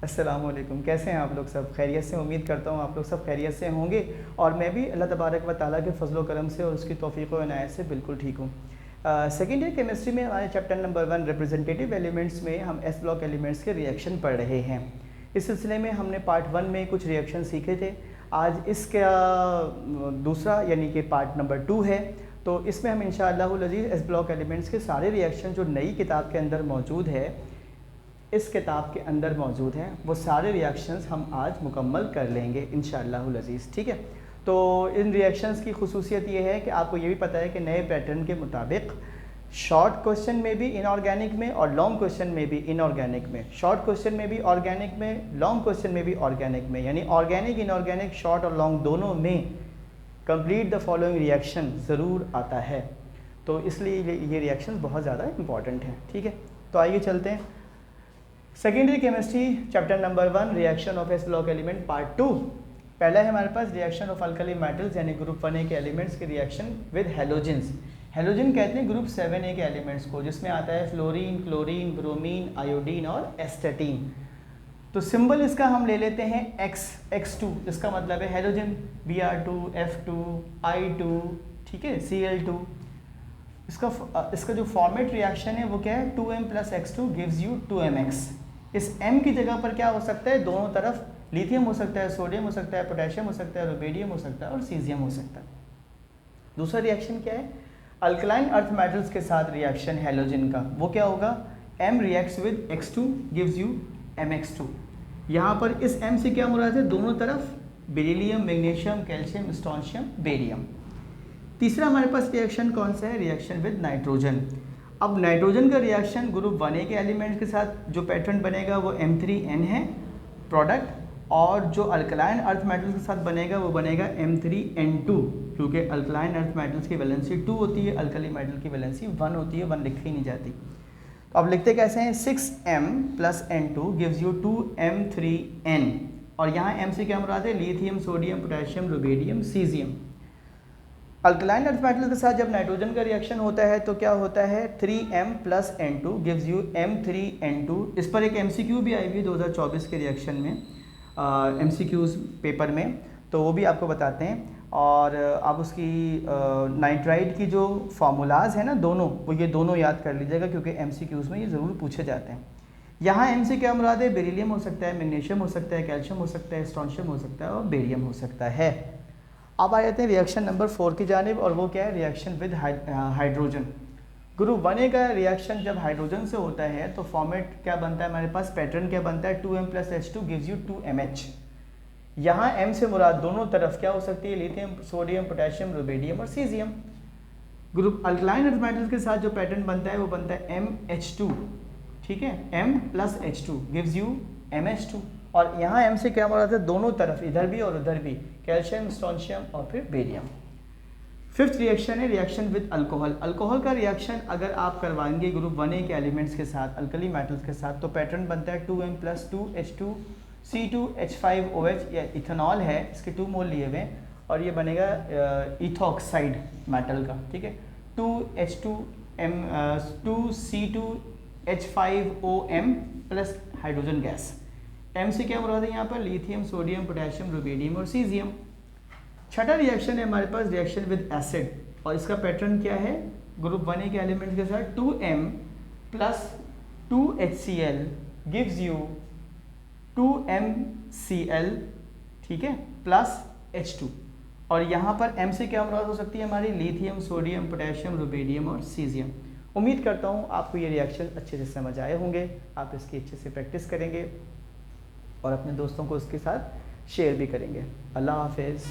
अस्सलाम वालेकुम। कैसे हैं आप लोग? सब खैरियत से? उम्मीद करता हूँ आप लोग सब खैरियत से होंगे और मैं भी अल्लाह तबारक व तआला के फजल व करम से और उसकी तौफ़ीक़ व इनायत से बिल्कुल ठीक हूँ। सेकेंड ईयर केमिस्ट्री में हमारे चैप्टर नंबर 1 रिप्रेजेंटेटिव एलिमेंट्स में हम एस ब्लॉक एलिमेंट्स के रिएक्शन पढ़ रहे हैं। इस सिलसिले में हमने पार्ट 1 में कुछ रिएक्शन सीखे थे। आज इसका दूसरा यानी कि पार्ट नंबर 2 है। तो इसमें हम इंशाअल्लाह अज़ीज़ एस ब्लॉक एलिमेंट्स के सारे रिएक्शन जो नई किताब के अंदर मौजूद है, इस किताब के अंदर मौजूद हैं, वो सारे रिएक्शंस हम आज मुकम्मल कर लेंगे इंशाअल्लाह अज़ीज़। ठीक है, तो इन रिएक्शंस की खुसूसियत ये है कि आपको ये भी पता है कि नए पैटर्न के मुताबिक शॉर्ट क्वेश्चन में भी इनऑर्गेनिक में और लॉन्ग क्वेश्चन में भी इनऑर्गेनिक में, शॉर्ट क्वेश्चन में भी ऑर्गेनिक में, लॉन्ग क्वेश्चन में भी ऑर्गेनिक में, यानी ऑर्गेनिक इनऑर्गेनिक शॉर्ट और लॉन्ग दोनों में कंप्लीट द फॉलोइंग रिएक्शन ज़रूर आता है। तो इसलिए ये रिएक्शन बहुत ज़्यादा इंपॉर्टेंट हैं। ठीक है, तो आइए चलते हैं। Secondary chemistry chapter number 1 reaction of S block element part 2। पहला है हमारे पास रिएक्शन ऑफ अल्कली मेटल्स यानी ग्रुप 1A के एलिमेंट्स के रिएक्शन विद हेलोजेंस। हेलोजन कहते हैं ग्रुप 7A के एलिमेंट्स को, जिसमें आता है फ्लोरीन, क्लोरीन, ब्रोमीन, आयोडीन और एस्टेटीन। तो सिंबल इसका हम ले लेते हैं X2, इसका मतलब है हेलोजन Br2, F2, I2, ठीक है, Cl2। इसका जो फॉर्मेट रिएक्शन है वो क्या है, 2m + x2 gives you 2mx। इस m की जगह पर क्या हो सकता है, दोनों तरफ लिथियम हो सकता है, सोडियम हो सकता है, पोटेशियम हो सकता है, रुबेडियम हो सकता है और सीजियम हो सकता है। दूसरा रिएक्शन क्या है, अल्कलाइन अर्थ मेटल्स के साथ रिएक्शन हेलोजन का, वो क्या होगा, m reacts with x2 gives you mx2। यहाँ पर इस m से क्या मुराद है, दोनों तरफ beryllium, magnesium, calcium, strontium, barium. तीसरा हमारे पास रिएक्शन कौन सा है, रिएक्शन विद नाइट्रोजन। अब नाइट्रोजन का रिएक्शन ग्रुप 1A के एलिमेंट्स के साथ जो पैटर्न बनेगा वो M3N है प्रोडक्ट, और जो अल्कलाइन अर्थ मेटल्स के साथ बनेगा वो बनेगा M3N2, क्योंकि अल्कलाइन अर्थ मेटल्स की वैलेंसी 2 होती है, अल्कली मेटल की वैलेंसी 1 होती है, 1 लिखी नहीं जाती। तो अब लिखते कैसे हैं, 6m + n2 gives you 2m3n, और यहाँ m से क्या मुराद है, lithium, sodium, potassium, rubidium, caesium. Alkaline earth metal के साथ जब नाइट्रोजन का रिएक्शन होता है तो क्या होता है, 3m + n2 gives you m3n2। इस पर एक MCQ भी आई हुई 2024 के रिएक्शन में, MCQs पेपर में, तो वो भी आपको बताते हैं। और आप उसकी नाइट्राइड की जो फार्मूलाज है ना दोनों, वो ये दोनों याद कर लीजिएगा क्योंकि MCQs में ये ज़रूर पूछे जाते हैं। यहाँ m से क्या मुराद है, बेरिलियम हो सकता है, मैग्नीशियम हो सकता है, कैल्शियम हो सकता है, स्ट्रोंशियम हो सकता है और बेरियम हो सकता है। अब आ जाते हैं रिएक्शन नंबर 4 की जानिब, और वो क्या है, reaction with hydrogen. Group 1A का रिएक्शन जब हाइड्रोजन से होता है तो फॉर्मेट क्या बनता है, हमारे पास पैटर्न क्या बनता है, 2m + h2 gives you 2mh। यहाँ m से मुराद दोनों तरफ क्या हो सकती है, लिथियम, सोडियम, पोटेशियम, रुबेडियम और caesium. Group alkaline earth metals के साथ जो पैटर्न बनता है वो बनता है MH2, ठीक है, m + h2 gives you MH2, और यहाँ m से क्या मुराद है, दोनों तरफ इधर भी और उधर भी, कैल्शियम, स्ट्रोंशियम और फिर बेरियम। फिफ्थ रिएक्शन है रिएक्शन विद अल्कोहल। अल्कोहल का रिएक्शन अगर आप करवाएंगे ग्रुप 1A के एलिमेंट्स के साथ, अल्कली मेटल्स के साथ, तो पैटर्न बनता है 2m + 2H2C2H5OH, या इथेनॉल है, इसके 2 मोल लिए हुए, और ये बनेगा इथोक्साइड मेटल का, ठीक है, 2C2H5OM + हाइड्रोजन गैस। m से क्या मुराद है यहाँ पर, लिथियम, सोडियम, पोटेशियम, रुबेडियम और सीजियम। छठा रिएक्शन है हमारे पास रिएक्शन विद एसिड, और इसका पैटर्न क्या है, ग्रुप 1A के एलिमेंट्स के साथ 2m + 2HCl gives you 2mCl, ठीक है, प्लस H2, और यहाँ पर m से क्या मुराद हो सकती है हमारी, लिथियम, सोडियम, पोटेशियम, रुबेडियम और सीजियम। उम्मीद करता हूँ आपको ये रिएक्शन अच्छे से समझ आए होंगे, आप इसकी अच्छे से प्रैक्टिस करेंगे और अपने दोस्तों को उसके साथ शेयर भी करेंगे। अल्लाह हाफिज़।